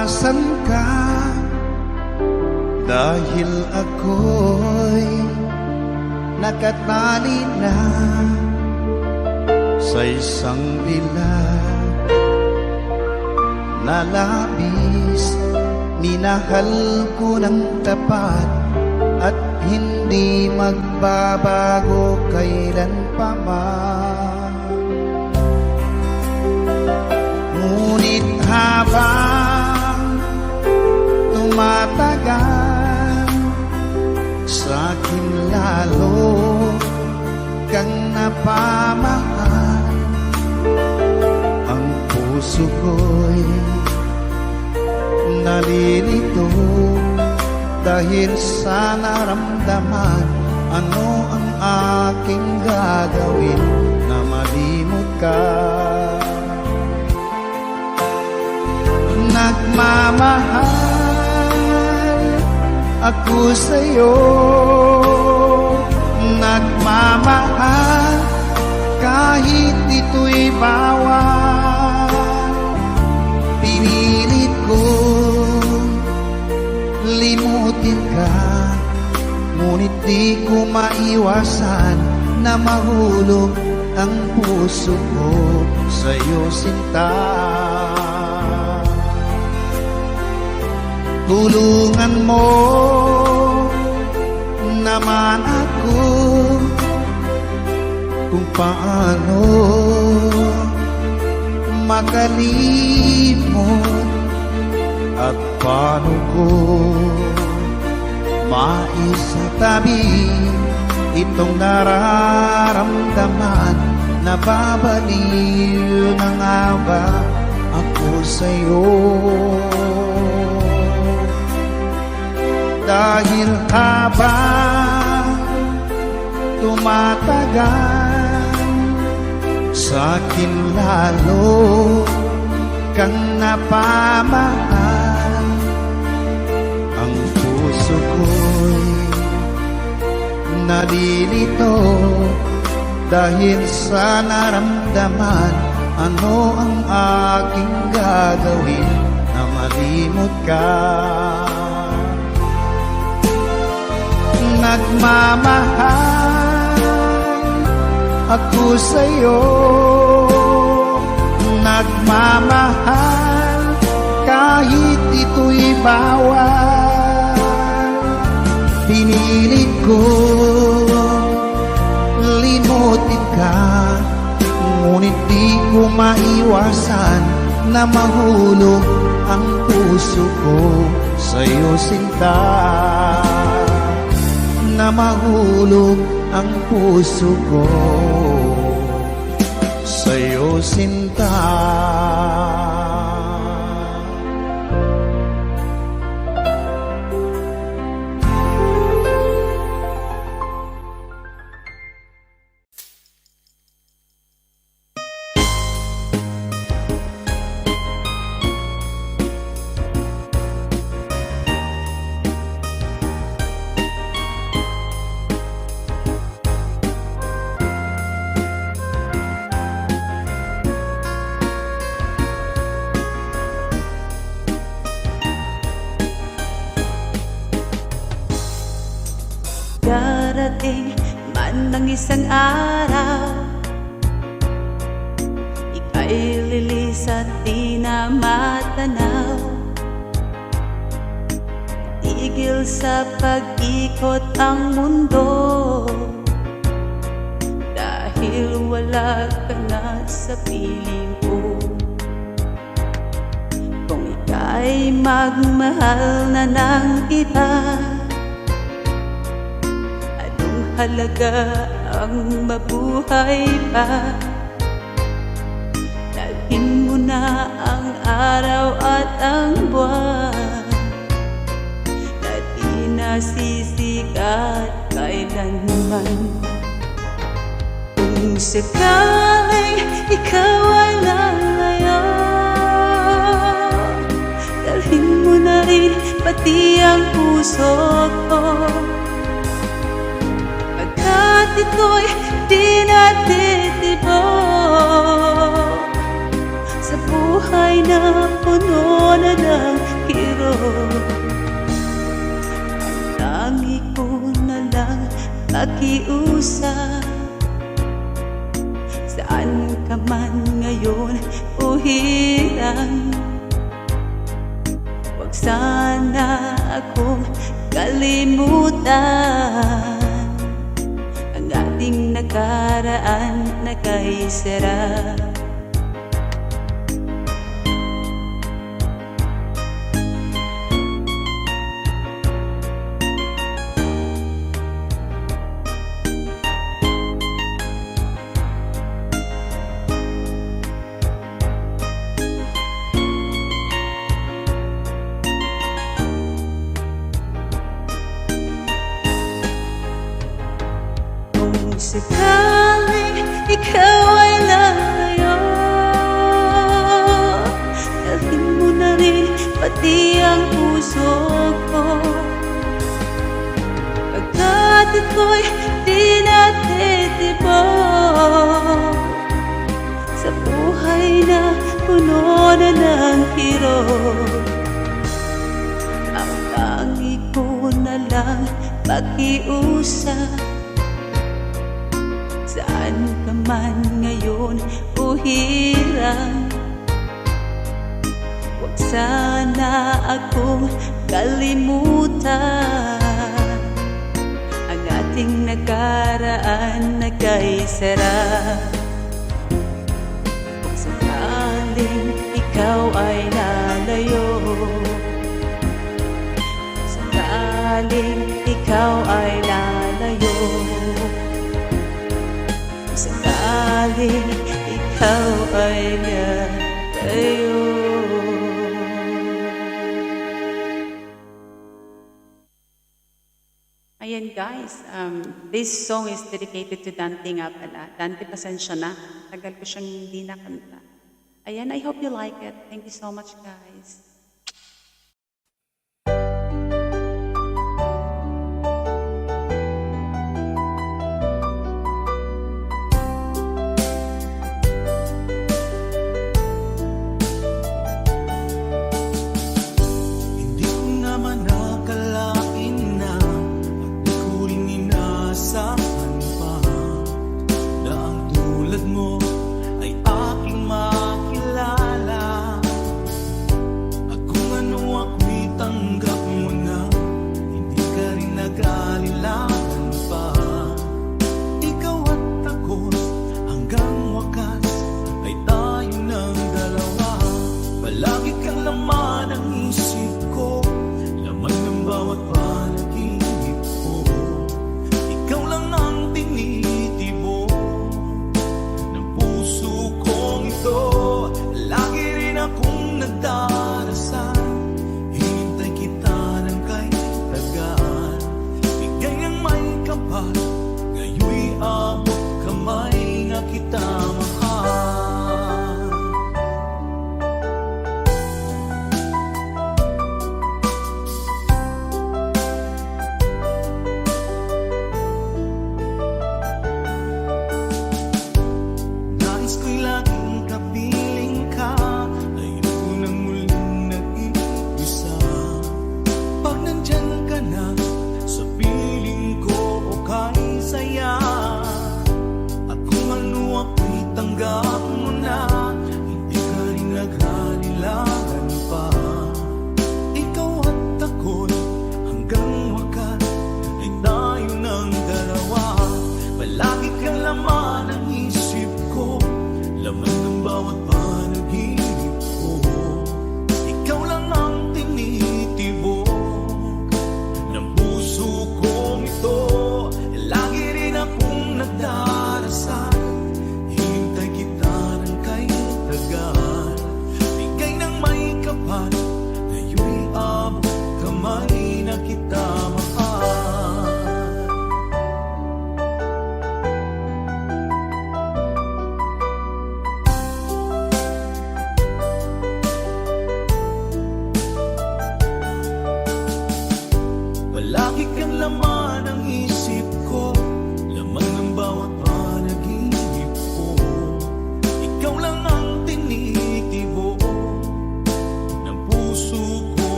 Asan ka? Dahil ako'y nakatali na sa isang bilag na labis. Minahal ko ng tapat at hindi magbabago kailan pa man. Ngunit habang tumatagal, sa'kin lalo kang napamahal. Ang puso ko'y nalilito dahil sa naramdaman. Ano ang aking gagawin na malimot ka? Nagmamahal ako sa'yo, nagmamahal kahit ito'y bawal. Pinilit ko limutin ka, ngunit di ko maiwasan na mahulog ang puso ko sa'yo, sinta. Tulungan mo naman ako kung paano makalimot at paano ko maisatabi itong nararamdaman. Nababaliw na nga ba ako sa'yo? Dahil habang tumatagal, sa'kin lalo kang napamahal. Ang puso ko'y nalilito dahil sa naramdaman. Ano ang aking gagawin na malimot ka? Nagmamahal ako sa'yo, nagmamahal kahit ito'y bawal. Pinilit ko limutin ka, ngunit di ko maiwasan na mahulog ang puso ko sa'yo, sinta. Na mahulog ang puso ko sa'yo, sinta. Darating man ng isang araw, ika'y lilis at di na matanaw. Tigil sa pag-ikot ang mundo, dahil wala ka na sa piling ko. Kung ika'y magmahal na ng iba, halaga ang mabuhay pa. Dalhin mo na ang araw at ang buwan na di nasisikat kailanman. Kung sakaling ikaw ay lalayo, dalhin mo na rin pati ang puso ko. At ito'y di natitibok sa buhay na puno na ng kirot. Ang tangi ko na lang pakiusap, saan ka man ngayon o hirang, huwag sana akong kalimutan. Ang ating nakaraan na kay sarap. Sakaling ikaw ay lalayo, dalhin mo na rin pati ang puso ko. Pagkat ito'y di natitibok sa buhay na puno na ng kirot. Ang tangi ko na lang pakiusap, saan ka man ngayon o hirang, huwag sana akong kalimutan. Ang ating nakaraan na kay sarap. Kung sakaling ikaw ay lalayo, sakaling ikaw ay lalayo, sakaling ikaw ay lalayo. Ayan guys, this song is dedicated to Dante nga pala. Dante, pasensya na. Tagal ko siyang hindi nakanta. Ayan, I hope you like it. Thank you so much guys. At kung ano ako'y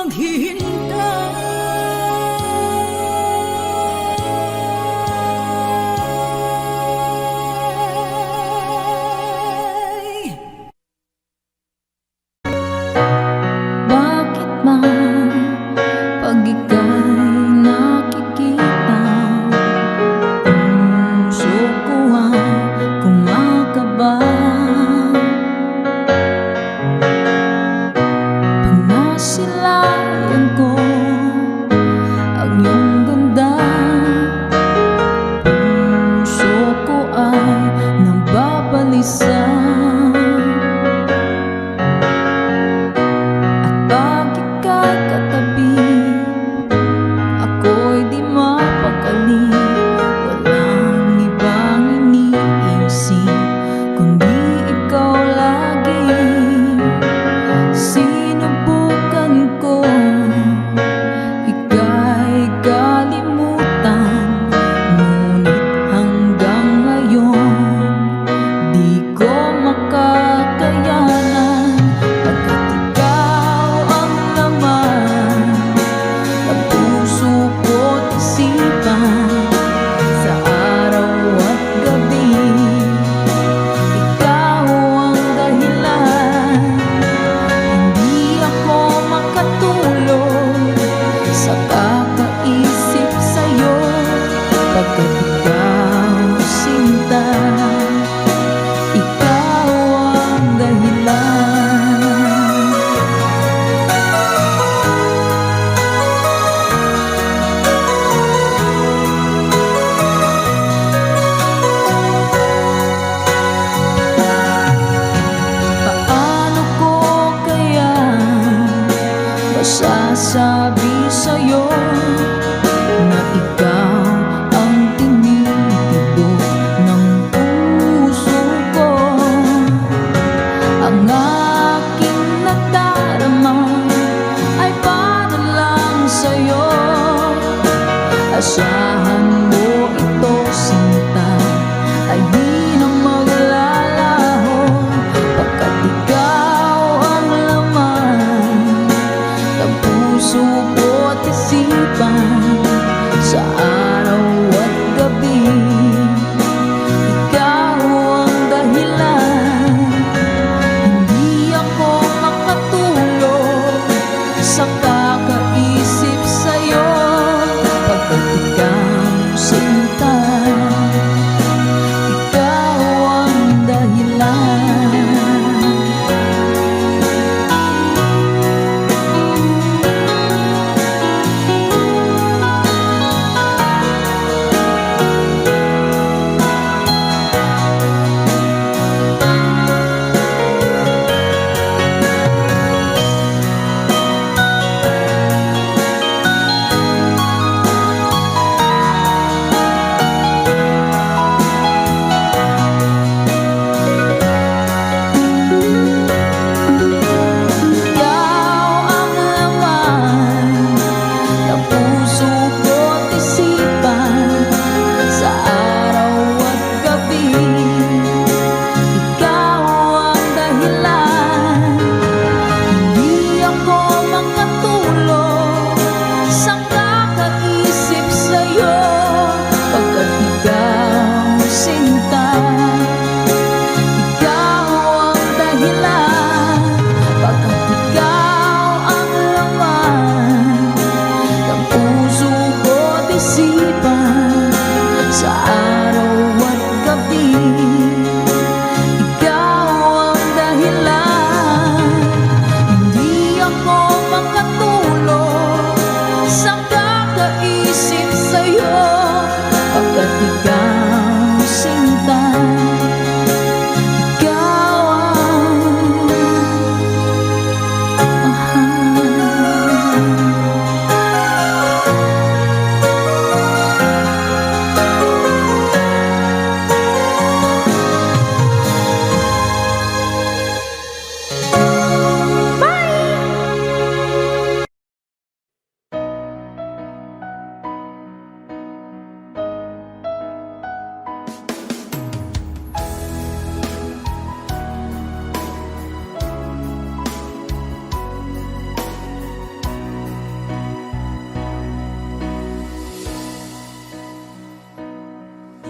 maghintay. Bakit ba pag ika'y nakikita, puso ko ay kumakaba? Pag nasilayan ko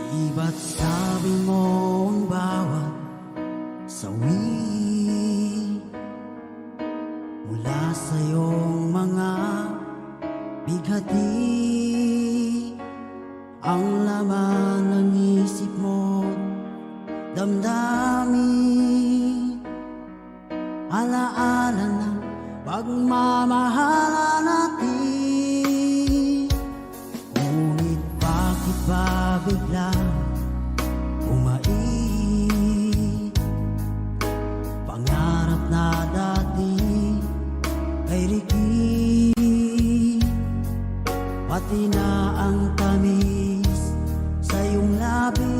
Di ba't sabi mo ang bawat sawi mula sa iyong mga bighati ang laman ng isip mo, damdamin, alaala ng pagmamahala natin. Ngunit bakit ba biglang umait? Pangarap na dati ay rikit, pati na ang tamis sa iyong labi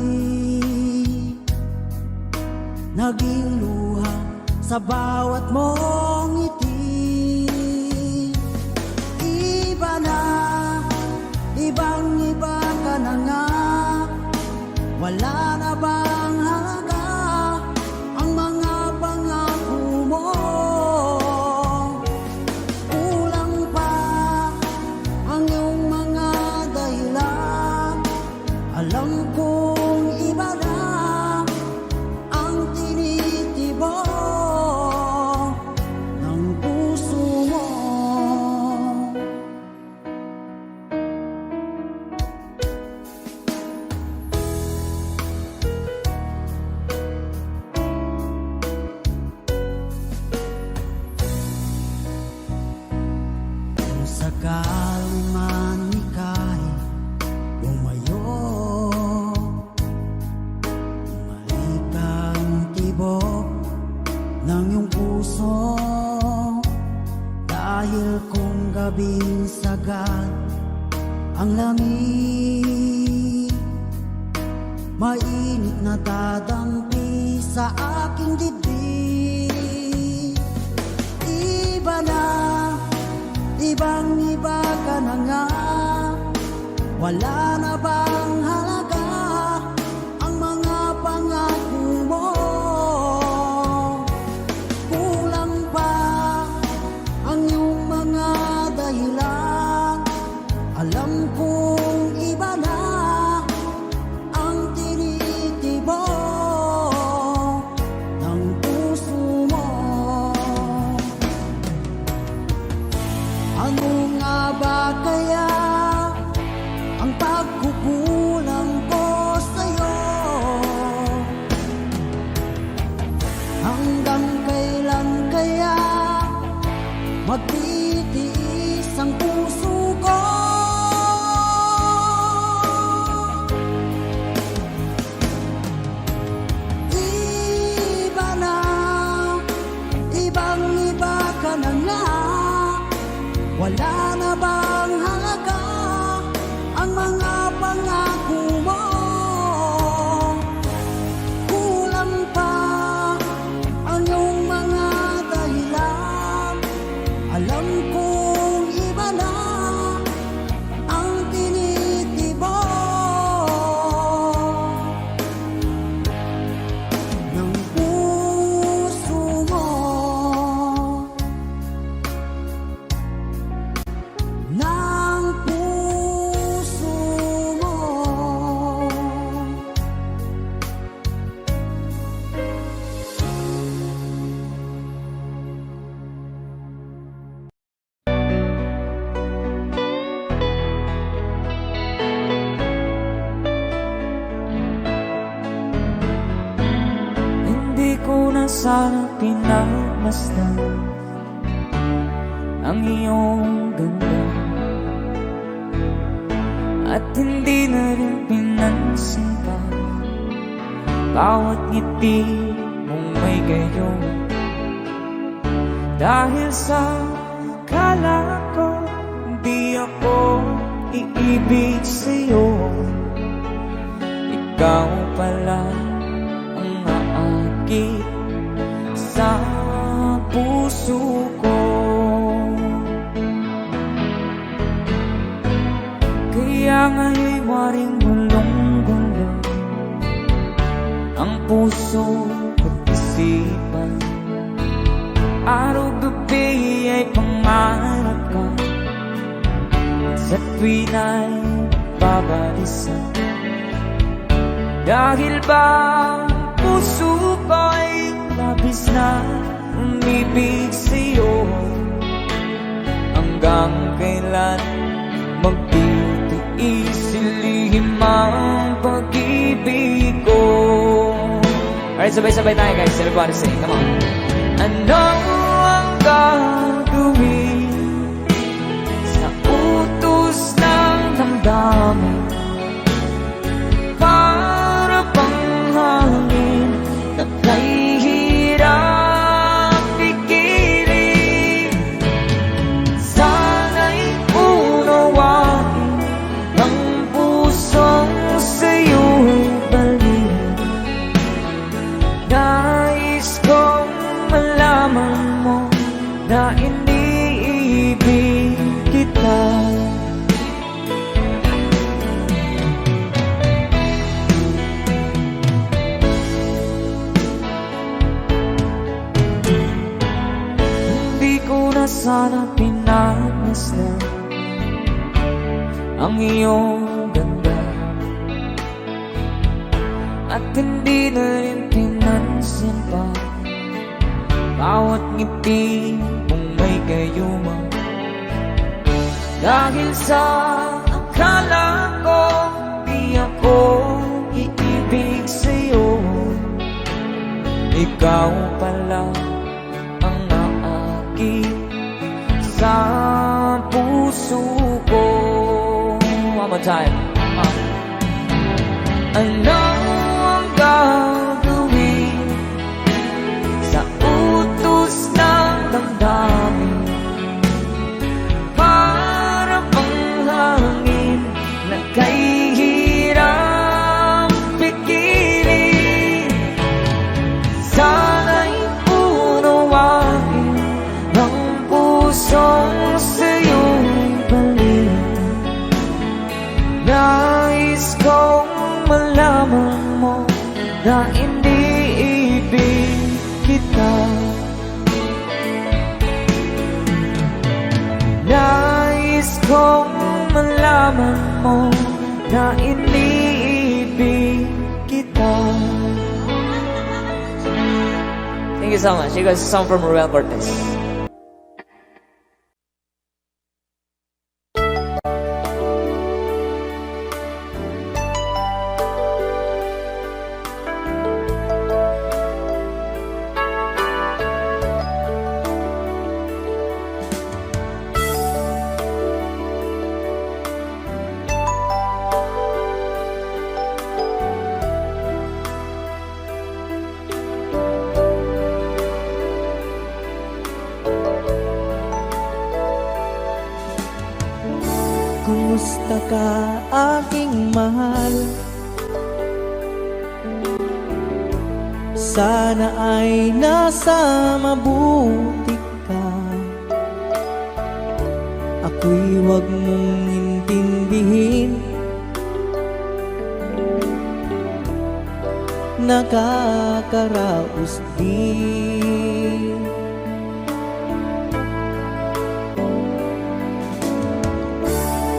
naging luha sa bawat mong ngiti. Iba na, ibang-iba ka na nga. Wala na bang halaga ang mga pangako mo? Kulang pa ang iyong mga dahilan. Alam kong iba na ang tinitibok ng puso mo. Kung sakali man ika'y lumayo, bumalik ang tibok ng iyong puso. Dahil kung gabing sagad ang lamig, mainit na dadampi sa aking dibdib. Iba na, ibang-iba ka na nga. Wala na bang halaga ang mga pangako mo? Kulang pa ang iyong mga dahilan. Alam kong iba na ang tinitibok ng puso mo. Ano nga ba kaya ang pagkukulang ko sa'yo? Hanggang kailan kaya magtitiis ang puso ko? Iba na, ibang-iba ka na nga. Wala na bang halaga ang mga pangako mo? Kulang pa ang iyong mga dahilan. Alam kong iba na ang tinitibok ng puso mo. Ng puso mo. Hindi ko na sana pinagmasdan ang iyong ganda, at hindi na rin pinansin pa bawat ngiti mong may gayon. Dahil sa kala ko di ako iibig sa'yo, ikaw pala ang aakit sa puso ko. Kaya nga'y waring gulong-gulo ang puso at isipan. Araw-gabi ay pangarap ka, sa tuwin ay babalisan. Dahil ba ang puso ko'y labis na umibig sa'yo? Hanggang kailan magtitiis ilihim ang pag-ibig ko? Alright, sabay-sabay tayo guys. Everybody sing, come on. Ano ang gagawin sa utos ng damdamin? Para bang hangin na kay hirap pigiling? Sana'y unawain ang pusong sa'yo'y balik. Nais kong malaman mo na iniibig kita. Hindi ko na sana pinagmasdan ang iyong ganda, at hindi na rin pinansin pa bawat ngiti mong may gayuma. Dahil sa akala ko di ako iibig sa'yo, ikaw pala ang naakit sa puso ko. One more time. Ano ang gagawin sa utos ng damdamin? Para bang hangin na kay hirap pigiling? Sana'y unawain ang pusong sa'yo'y balik. Nais kong malaman mo na iniibig kita. Nais kong malaman mo na iniibig kita. Thank you so much. You guys, a song from Ruel Cortez. Kumusta ka aking mahal? Sana ay nasa mabuti ka. Ako'y huwag mong intindihin, nakakaraos din.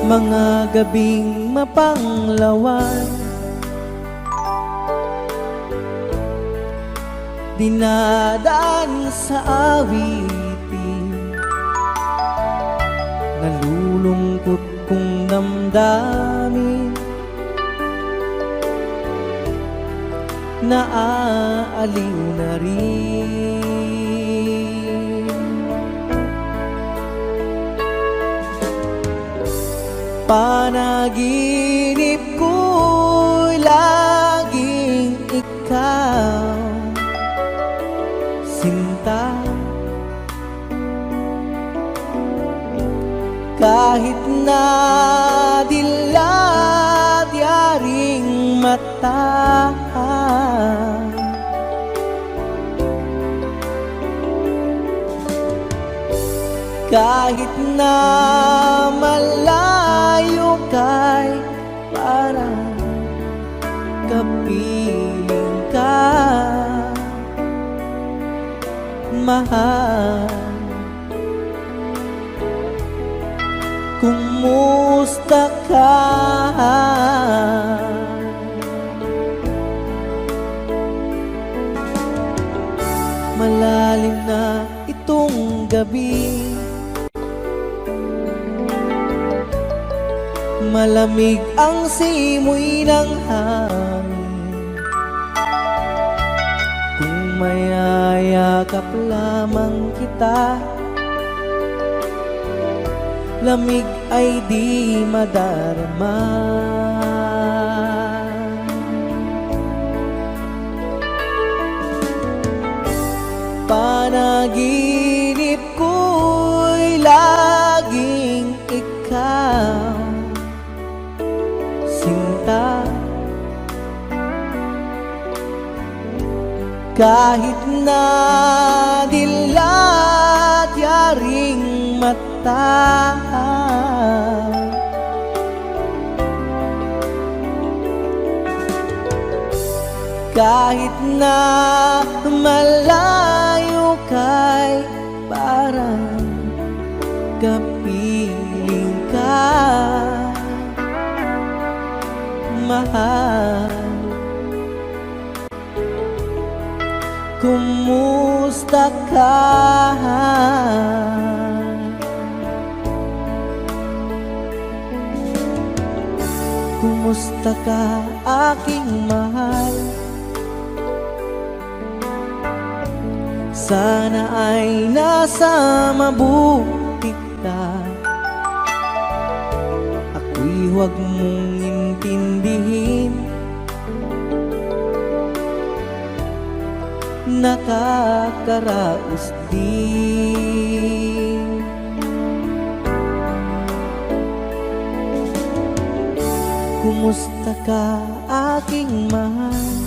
Mga gabing mapanglawan, dinadaan sa awitin, nalulungkot kong damdamin, naaaliw na rin. Panaginip ko'y laging ikaw, sinta. Kahit na dilat yaring mata, kahit na malayo kay parang kapiling ka, mahal. Kumusta ka? malalim na itong gabi. Malamig ang simoy ng hangin, kung mayayakap lamang kita, lamig ay di madarama. Panaginip ko'y laging ikaw, sinta. Kahit na dilat yaring mata, kahit na malayo kay parang kapiling ka, mahal. Kumusta ka? Kumusta ka, aking mahal? Sana ay nasa mabuti ka. Ako'y huwag mong intindihin, nakakaraos din. Kumusta ka, aking mahal?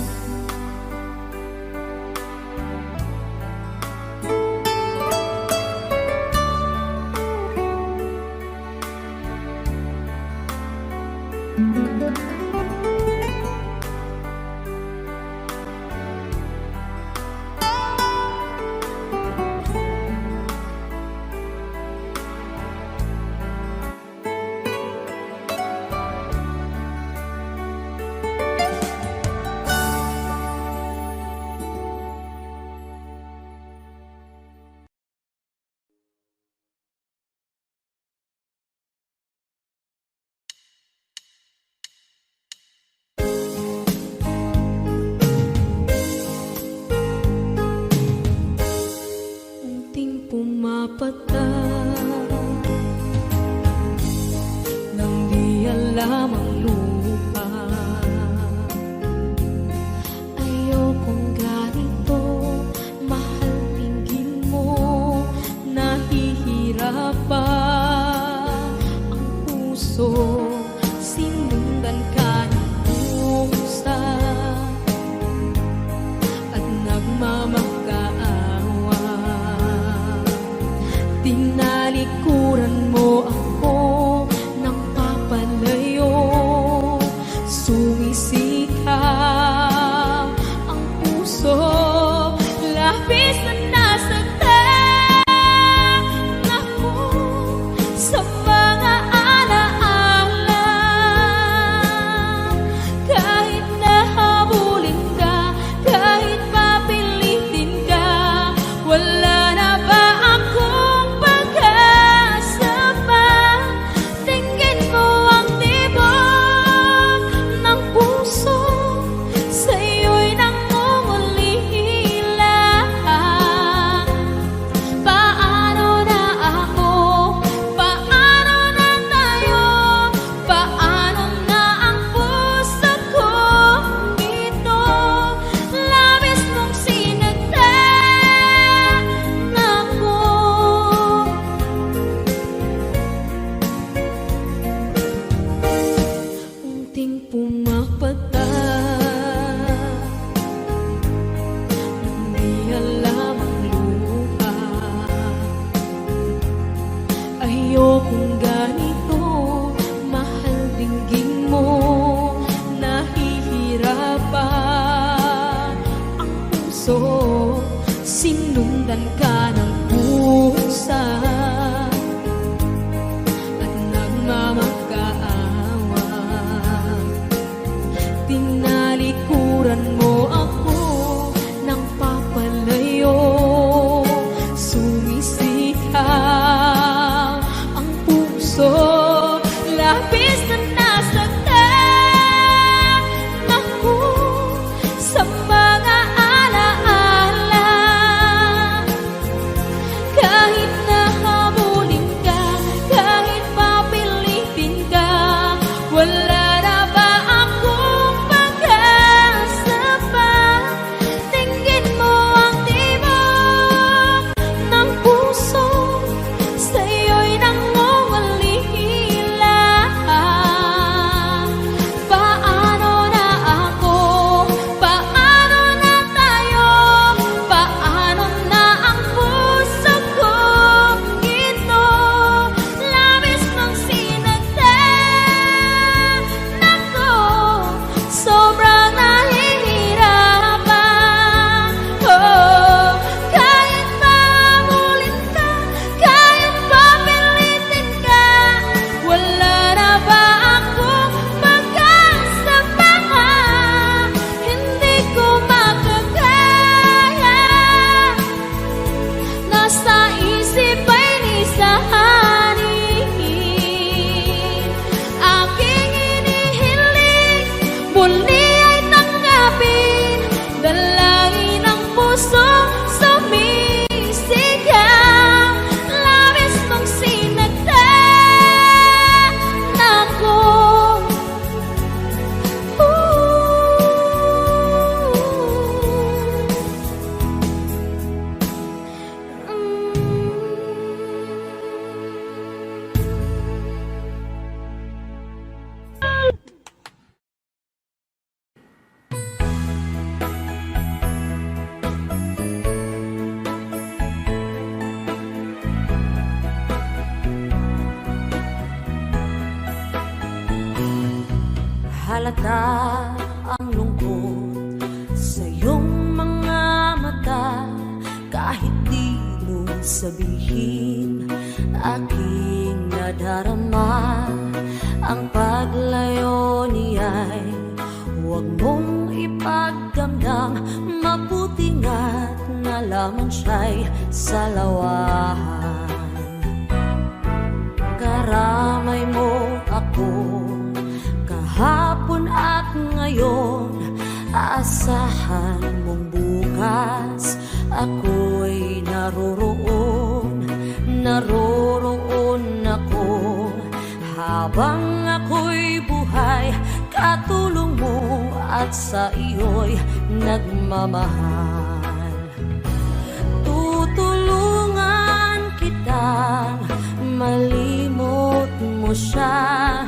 Unting pumapata nang di alam ang lupa. Ayokong ganito, mahal, tingin mo, nahihirapan ang puso. Sinundan ka ng pusa at nagmamakaawa. Tinalikuran mo ako ng papalayo, sumisikap ang puso, labis na nasaktan ako sa mga alaala. Kahit nahabulin ka, kahit papilitin ka, wala na ba akong pag-asa pa? Tingin mo ang tibok ng puso, sa'yo'y nangungulila. Paano na ako? Paano na tayo? Paano na ang puso ko ito? Labis mong sinagtan ako. Unting pumapata nang di alam ang lupa. Ayokong ganito, mahal, dinggin mo, nahihirapan ang puso. Sinundan ka ng pusa at nagmamakaawa. Tinalikuran mo ako ng papalayo, sa mga alaala. Kahit nahabulin ka, kahit papilitin ka, wala na ba akong pag-asa pa? Tingin mo ang tibok ng puso, sa'yo'y nangungulila. Paano na ako? Paano na tayo? Paano na ang puso kong ito? Labis mong sinagdan ako, sobrang nahihirapan. Oh, kahit mahabulin ka, kahit papilitin ka, wala na ba akong pag-asa pa? Hindi ko makakaya, nasa isip ay nisahanin. Aking inihiling, muli ay tanggapin, dalangin ang puso sumisigaw. Labis mong sinagdan ako. Halata ang lungkot sa iyong mga mata, kahit di mo sabihin, aking nadarama. Ang paglayo niya'y huwag mong ipagdamdam, mabuti nga't nalaman siya'y salawahan. Karamay mo ako kahapon at ngayon, asahan mong bukas ako'y naroroon. Naroroon ako habang ako'y buhay, katulong mo at sa iyo'y nagmamahal. Tutulungan kitang malimot mo siya,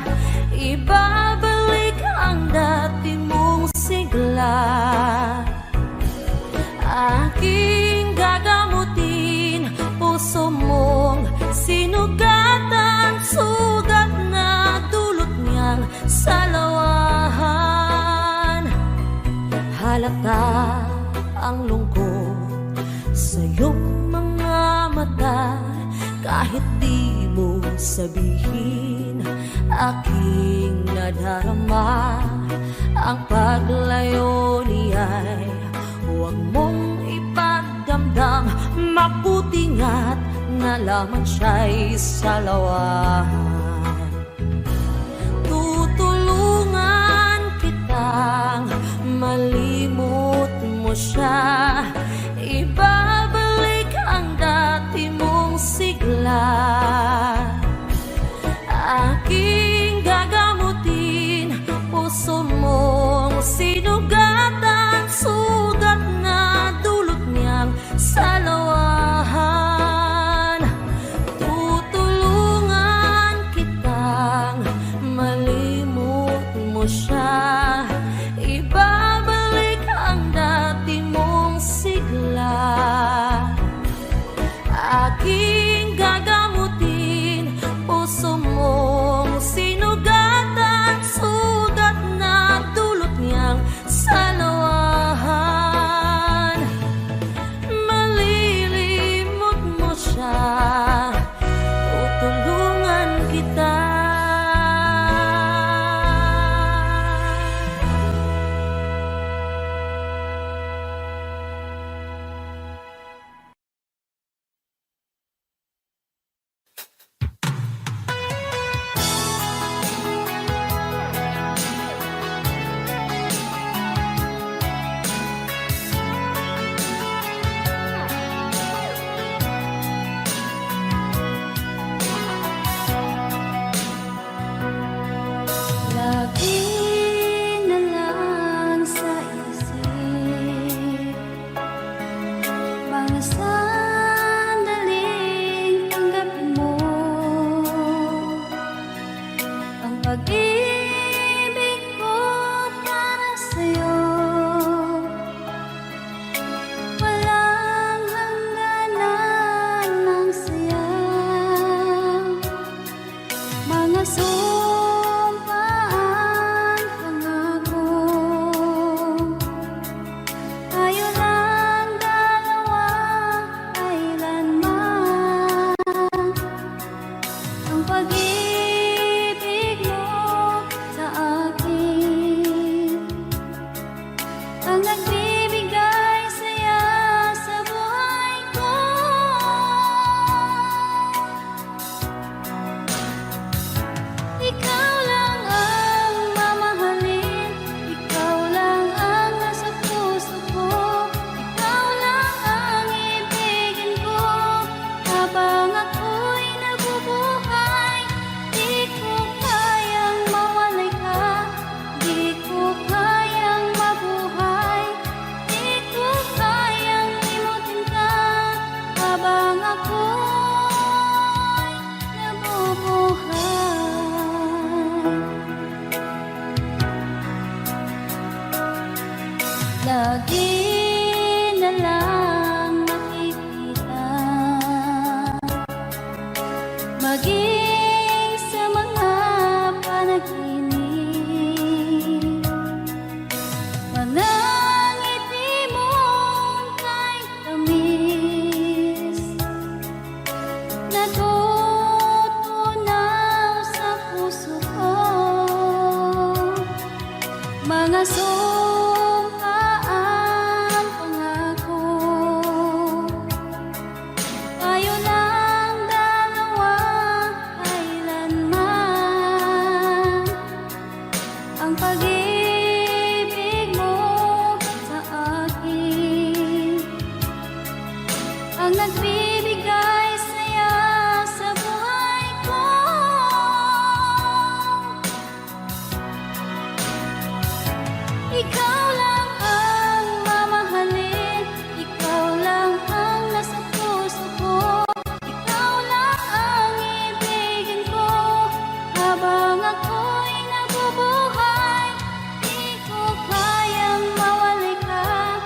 ibabalik ang dati mong sigla. Aking gagamutin, puso mong sinugatan, sugat na dulot niyang salawahan. Halata ang lungkot sa iyong mga mata, kahit di mo sabihin, aking nadarama. Ang paglayo niya'y huwag mong ipagdamdam, mabuti nga't nalaman siya'y salawahan. Tutulungan kitang malimot mo siya, ibabalik ang dati mong sigla. Aking gagamutin, puso mong sinugatan, sugat na dulot niyang salawahan. Tutulungan kitang malimot mo siya, ibabalik ang dati mong sigla. Aking gagamot lagi na lang makikita. Maging sa mga panaginip, mga ngiti mong kay tamis, natutunaw sa puso ko. Mga sumkaang pangako, tayo lang dalawa kailanman. Ang pag-ibig mo sa akin ang nagbibigay saya sa buhay ko. Ikaw lang ang mamahalin, ikaw lang ang nasa puso ko. Ikaw lang ang ibigin ko habang ako'y nabubuhay. Di ko kayang mawali ka,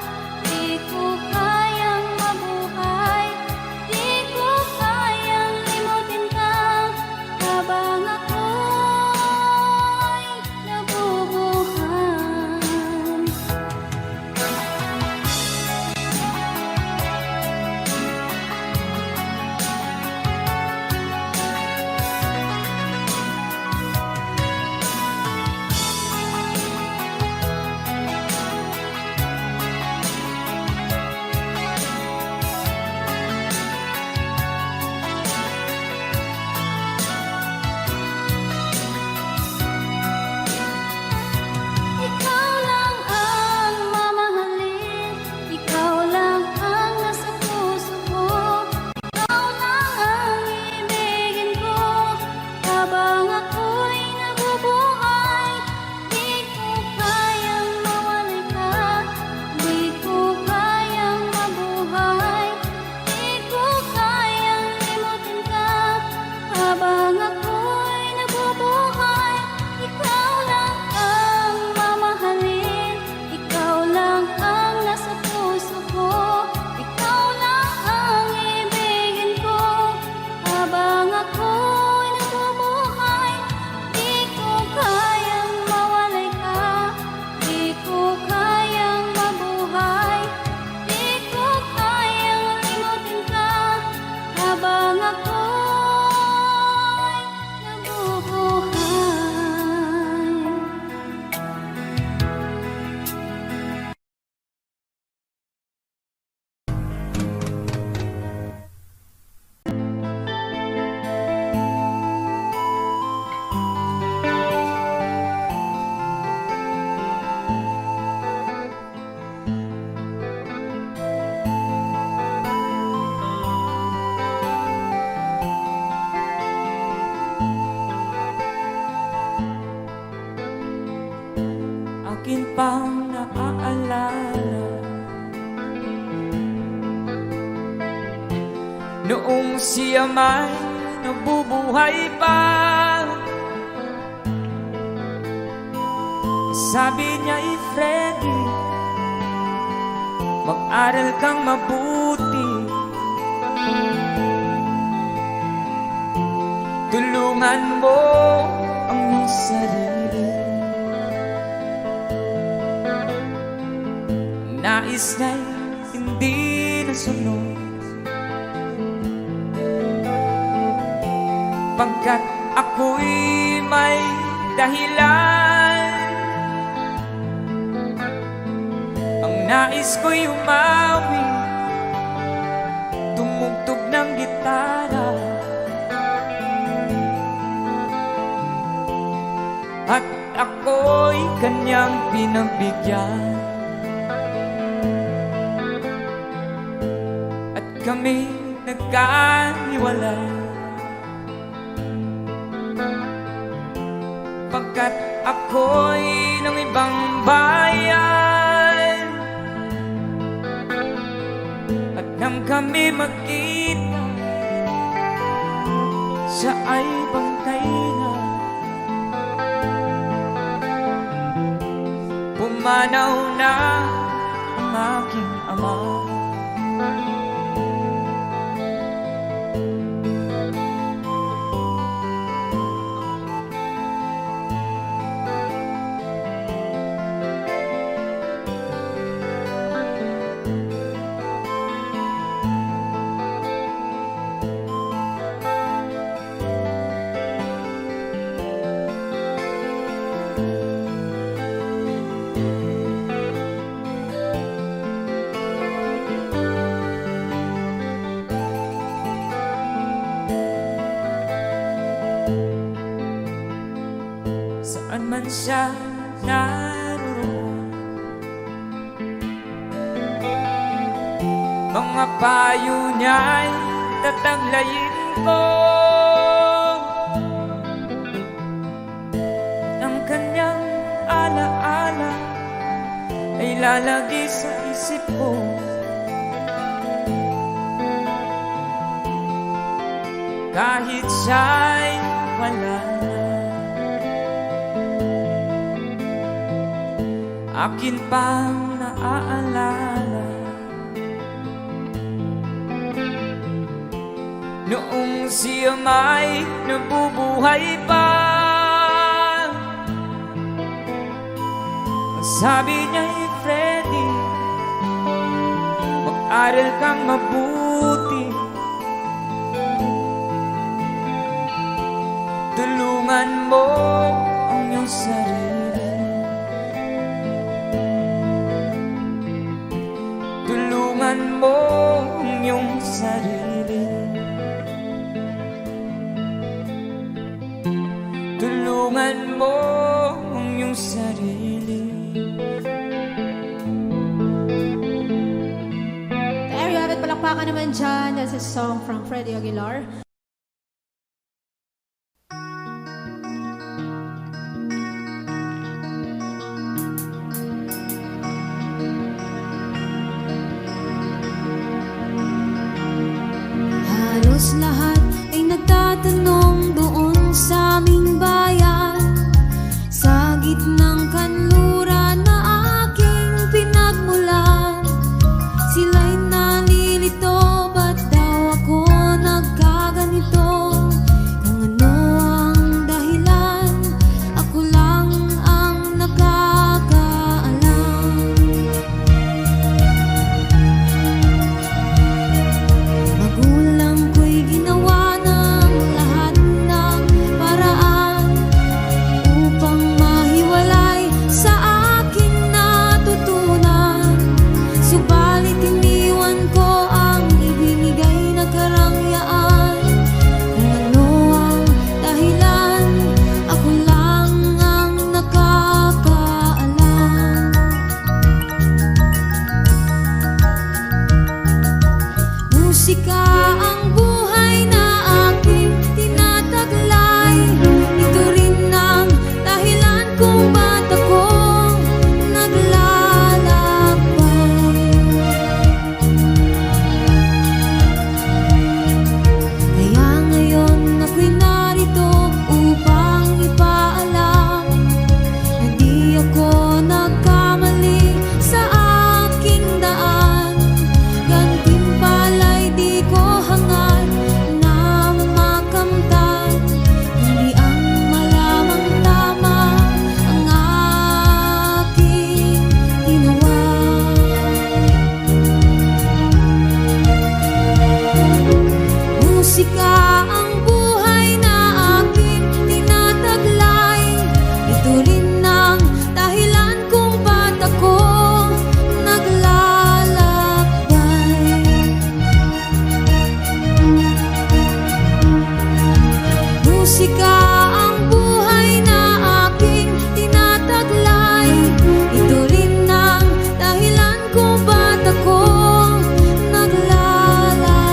di ko kayang mabuhay, di ko kayang limutin ka habang ako'y nabubuhay. Ikaw lang ang mamahalin, ikaw lang ang nasa puso ko. Ikaw lang ang ibigin ko habang ako'y nabubuhay. Di ko kayang mawali ka, di ko kayang mabuhay, di ko kayang limutin ka habang ako'y nabubuhay. Ikaw lang ang mamahalin, ikaw lang ang nasa puso ko. Ikaw lang ang ibigin ko habang ako'y nabubuhay. Di ko kayang mawalay ka, di ko kayang mabuhay, di ko kayang limutin ka habang ako'y nabubuhay. Akin pang naaalala noong siya may nabubuhay pa. Sabi niya, Freddy, mag-aral kang mabuti, tulungan mo ang iyong sarili. Nais na'y hindi nasunod, pagkat ako'y may dahilan. Ang nais ko'y umawi, tumugtog ng gitara, at ako'y kanyang pinagbigyan. At kami nagkahiwalay, pagkat ako'y ng ibang bayan. At nang kami magkita, siya ay bangkay na. Pumanaw na siya naroroon. Mga payo niya'y tataglayin ko, ang kanyang alaala ay lalagi sa isip ko. Kahit siya'y wala na, akin pang naaalala noong siya may nabubuhay pa. Sabi niya'y Freddy, mag-aral kang mabuti, tulungan mo ang iyong sarili, tulungan mo ang iyong sarili, tulungan mo ang iyong sarili. There you have it, palakpakan naman dyan. That's a song from Freddie Aguilar. Halos lahat ay nagtatanong doon sa aming bayan, sa gitnang kanluran na aking pinagmulan. Sila'y nalilito, ba't daw ako nagkaganito? Kung ano ang dahilan, ako lang ang nakakaalam. Magulang ko'y ginawa ng lahat ng paraan upang mahiwalay sa aking natutunan. Subalit iniwan ko ang ibinigay na karangyaan. Kung ano ang dahilan, ako lang ang nakakaalam. Musika ang buhay na aking tinataglay. Ito rin ang dahilan kung ba't ako naglalakbay. Kaya ngayon ako'y narito upang ipaalam na di ako nagkamali sa aking daan. Gantimpala'y di ko hangad na makamtan, hindi ang malamang tama ang aking ginawa. Musika ang buhay na aking tinataglay. Ito rin ang dahilan kung ba't ako naglalakbay. Musika ang buhay na aking tinataglay. Ito rin ang dahilan kung ba't ako naglalakbay.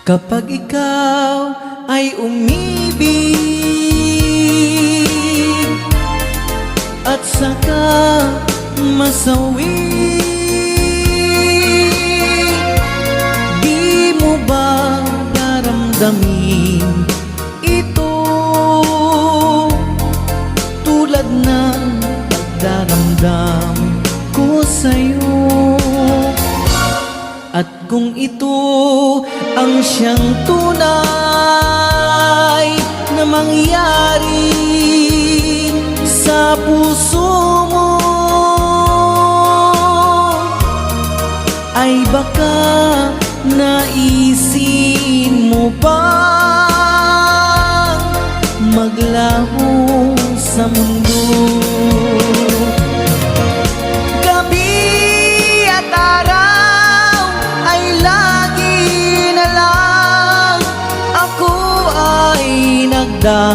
Kapag ikaw ay umibig at saka masawi, di mo ba daramdamin ito tulad ng pagdaramdam ko sa'yo? At kung kung ito ang siyang tunay na mangyari sa puso mo, ay baka naisin mo bang maglaho sa mundo? Gabi at araw ay lagi na lang ako ay nagdarasal,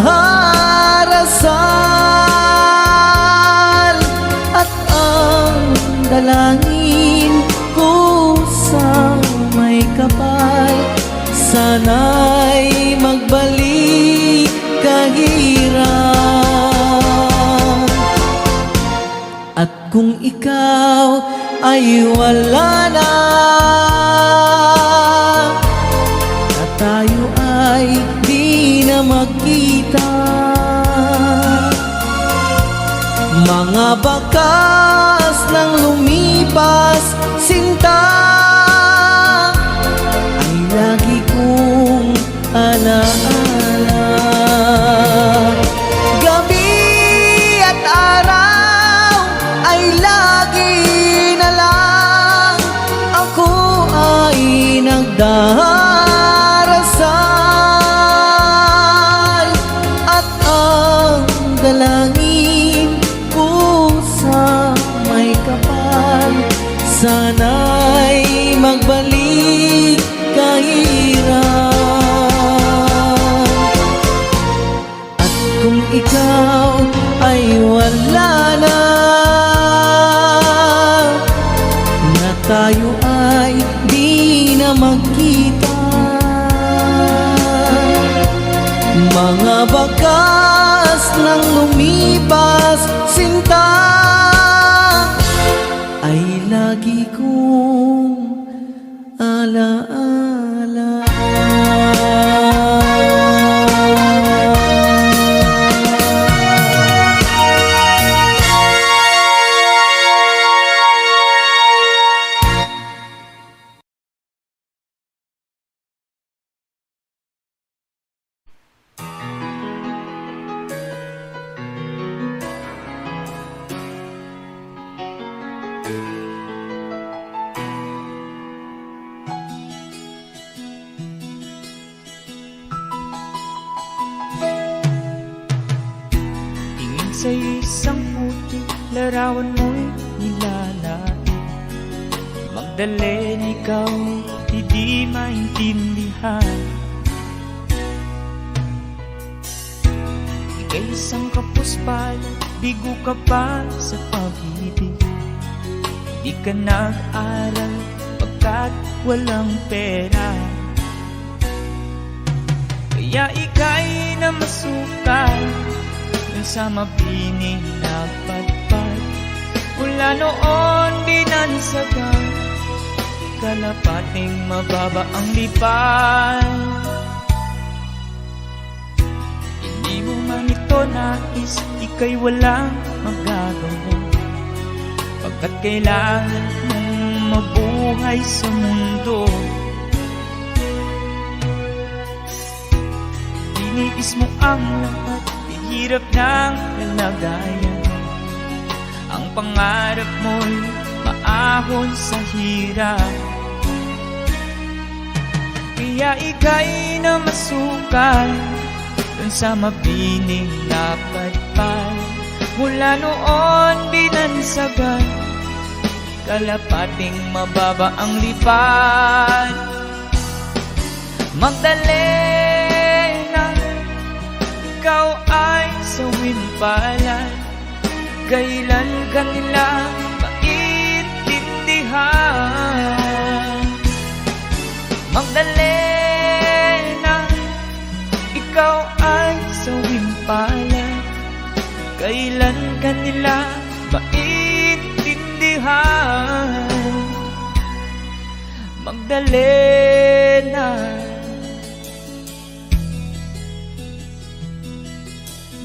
at ang dalangin ko sa may kapal, sana'y magbalik kahirap. At kung ikaw ay wala na, at tayo ay di na magkita, mga bakas ng lumipas sinta ay lagi kong alaala. Gabi at araw ay lagi na lang ako ay nagdarasal, at ang dalangin ko sa may kapal, sana'y magbalik kahirap. At kung ikaw ay wala na, na tayo ay di na magkita, mga bakas ng lumipas sinta ay lagi kong alaala. Sa isang puti, larawan mo'y nilalait. Magdalena ikaw, hindi maintindihan. Ika'y isang kapuspalad, bigo ka pa sa pag-ibig. Di ka nag-aral, pagkat walang pera. Kaya ika'y namasukan sa mabining na padpad. Mula noon binansagan, kalapating mababa ang lipad. Hindi mo man ito nais, ika'y walang magagawa, pagkat kailangan mong mabuhay sa mundo. Iniis mo ang lahat, hirap ng kalagayan. Ang pangarap mo'y maahon sa hirap. Kaya ika'y namasukan dun sa mabining na padpad. Mula noon binansagan, kalapating mababa ang lipad. Magdalena, ikaw ay sawimpalan, kailan ka nila maintindihan? Magdalena, ikaw ay sawimpalan, kailan ka nila maintindihan? Magdalena,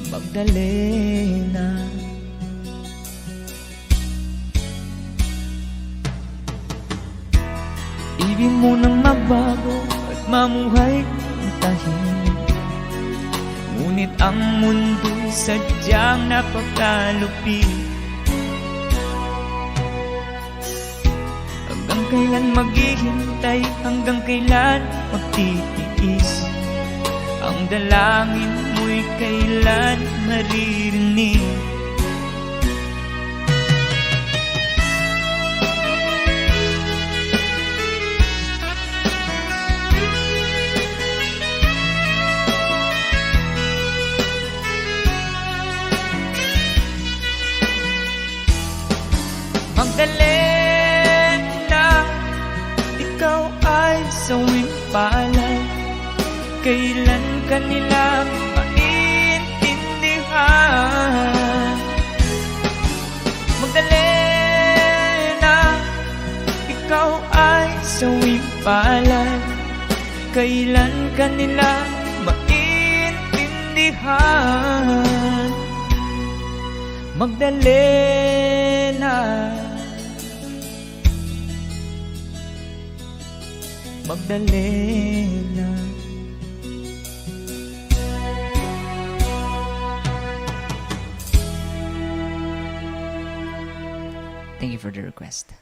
Magdalena. Pili mo nang magbago at mamuhay ng tahimik. Ngunit ang mundo'y sadyang napakalupit. Hanggang kailan maghihintay, hanggang kailan magtitiis? Ang dalangin mo'y kailan maririnig? Magdalena, ikaw ay sawing palad. Kailan ka nila maintindihan? Magdalena, ikaw ay sawing palad. Kailan ka nila maintindihan? Magdalena, Magdalena. Thank you for the request.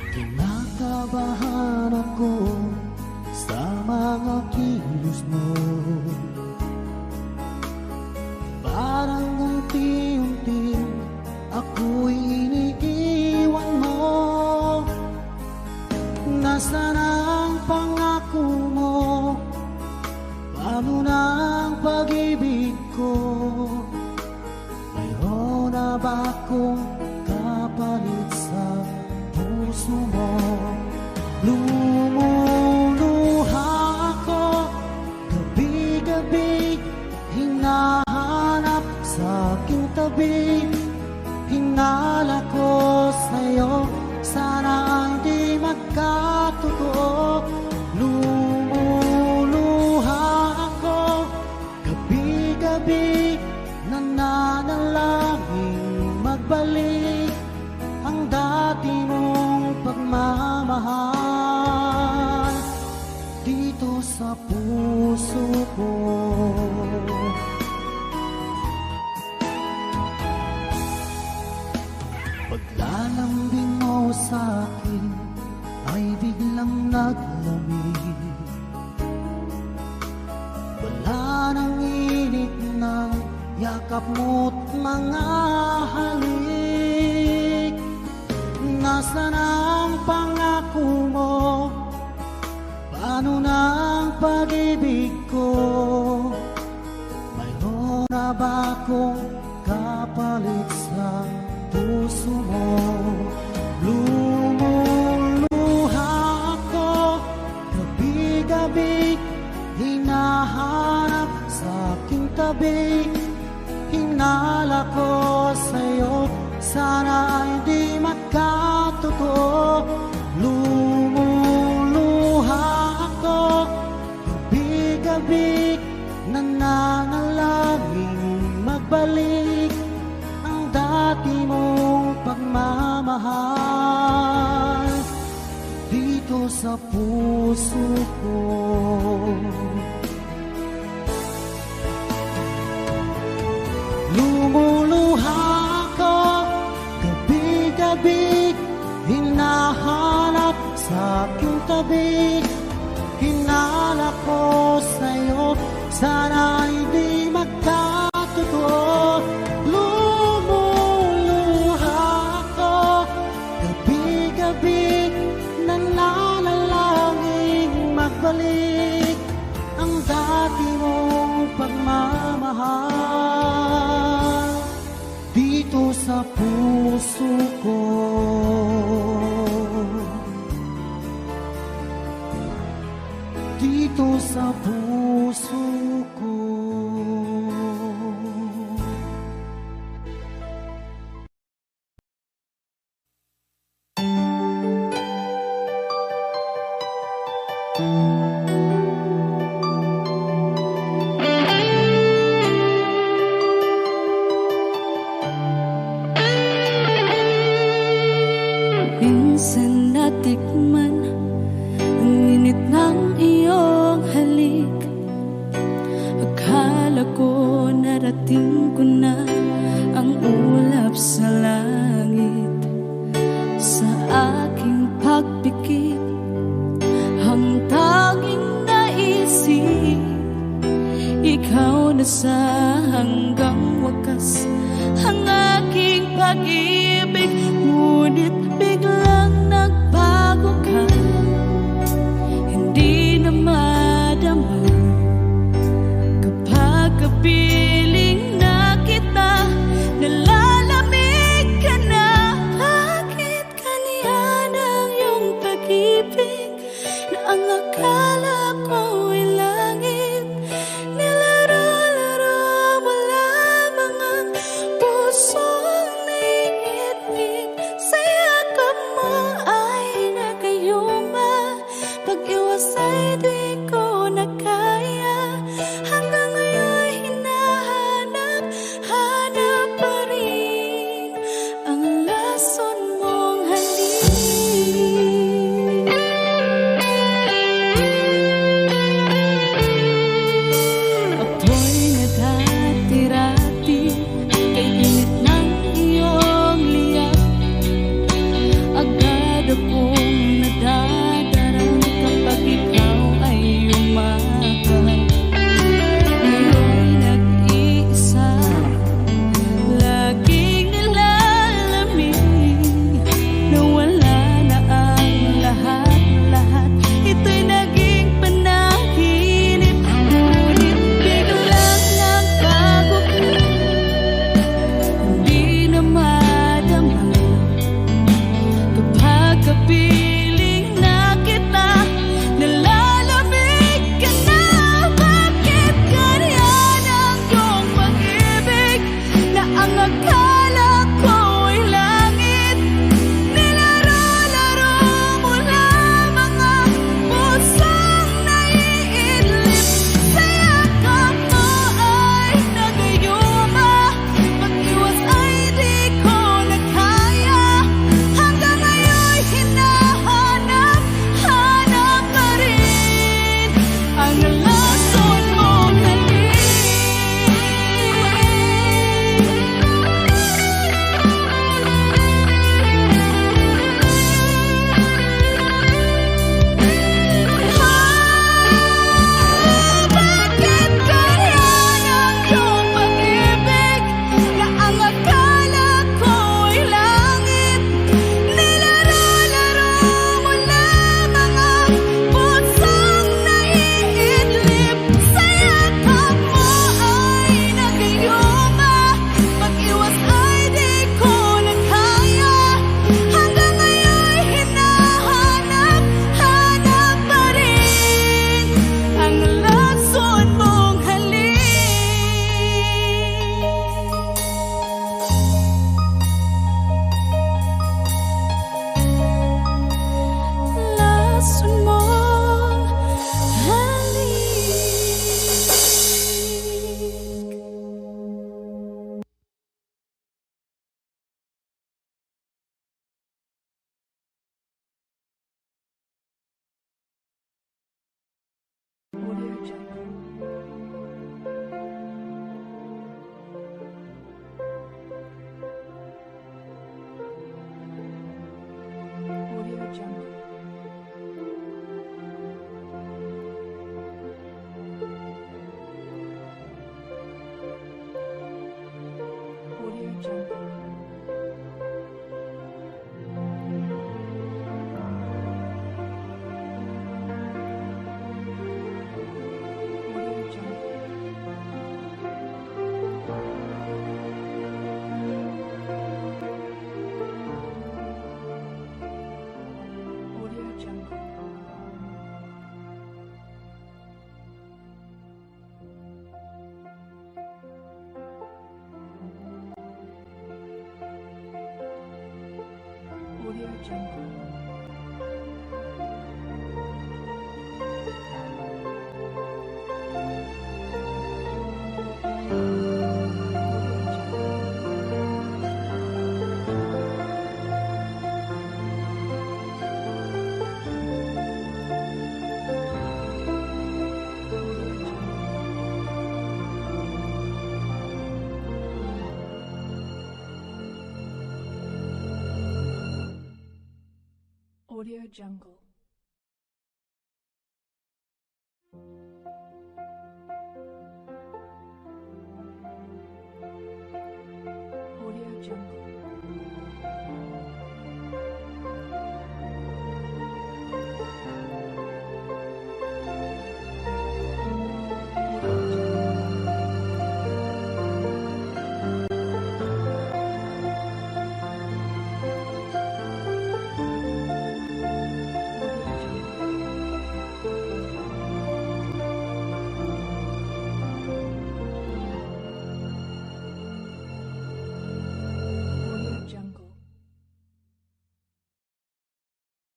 Kinakabahan ako sa mga kilos mo. Parang unti-unti ako'y iniiwan mo. Nasaan ang pangako mo? Paano na ang pag-ibig ko? Mayroon na ba akong kapalit sa puso mo? Lumuluha ako gabi-gabi, hinahanap sa aking tabi. Hinala ko sa'yo, sana hindi magkatotoo. Lumuluha ako gabi-gabi, nananalangin magbalik ang dati mong pagmamahal dito sa puso ko. Paglalambing mo sa'kin ay biglang naglamig. Wala nang init ng yakap mo't mga halik. Nasaan ang pangako mo? Paano na ang pag-ibig ko? Mayroon na ba akong kapalit sa puso mo? Lumuluha ako gabi-gabi, hinahanap sa aking tabi. Hinala ko sa'yo, sana hindi magkatotoo. Lumuluha ako gabi-gabi, nananalangin magbalik ang dati mong pagmamahal dito sa puso ko. Lumuluha ako gabi-gabi, hinahanap sa aking tabi. Hinala ko sa'yo, sana hindi magkatotoo. Lumuluha ako gabi-gabi, nananalangin magbalik ang dati mong pagmamahal dito sa puso ko. Dito sa puso minsan natikman ang init ng iyong halik. Akala ko narating ko na ang ulap sa langit. Sa aking pagpikit, ang tanging naisip, ikaw na sa hanggang wakas ang aking pag-ibig. Ngunit biglang nagbago ka, hindi na madama kapag kapiling na kita, nalalamig ka na. Bakit kaniyan ang iyong pag-ibig na ang akala ko ay langit? Nilaro-laro mo lamang ang pusong naiitlip. Sa yakap mo ay nagayuma, pag-iwas ay di ko na kaya. Hanggang ngayon hinahanap, hanap pa rin ang lason mong halik. Ako'y naghatirati kay init ng iyong liyap. Agad akong nadadarang kapag ikaw ay umakap. Ngayon nag-iisa, laging nilalamig, nawala na ang lahat-lahat. Ito'y naging panaginip. Ngunit biglang nagbago ka, hindi na madama kapag kapiling na kita, nalalamig ka na. Bakit ganyan ang iyong pag-ibig na ang akala ko ay langit? Nilaro-laro mo lamang ang pusong naiidlip. Sa yakap mo ay nagayuma, pag-iwas ay di ko na kaya. Hanggang ngayon hinahanap, hanap pa rin ang lason mong halik. Bakit ganyan ang iyong pag-ibig na ang akala ko ay langit? Nilaro-laro mo lamang ang pusong naiidlip. Sa yakap mo ay nagayuma, pag-iwas ay di ko na kaya. Hanggang ngayon hinahanap, hanap pa rin ang lason mong halik. Lason mong halik. Audio Jungle.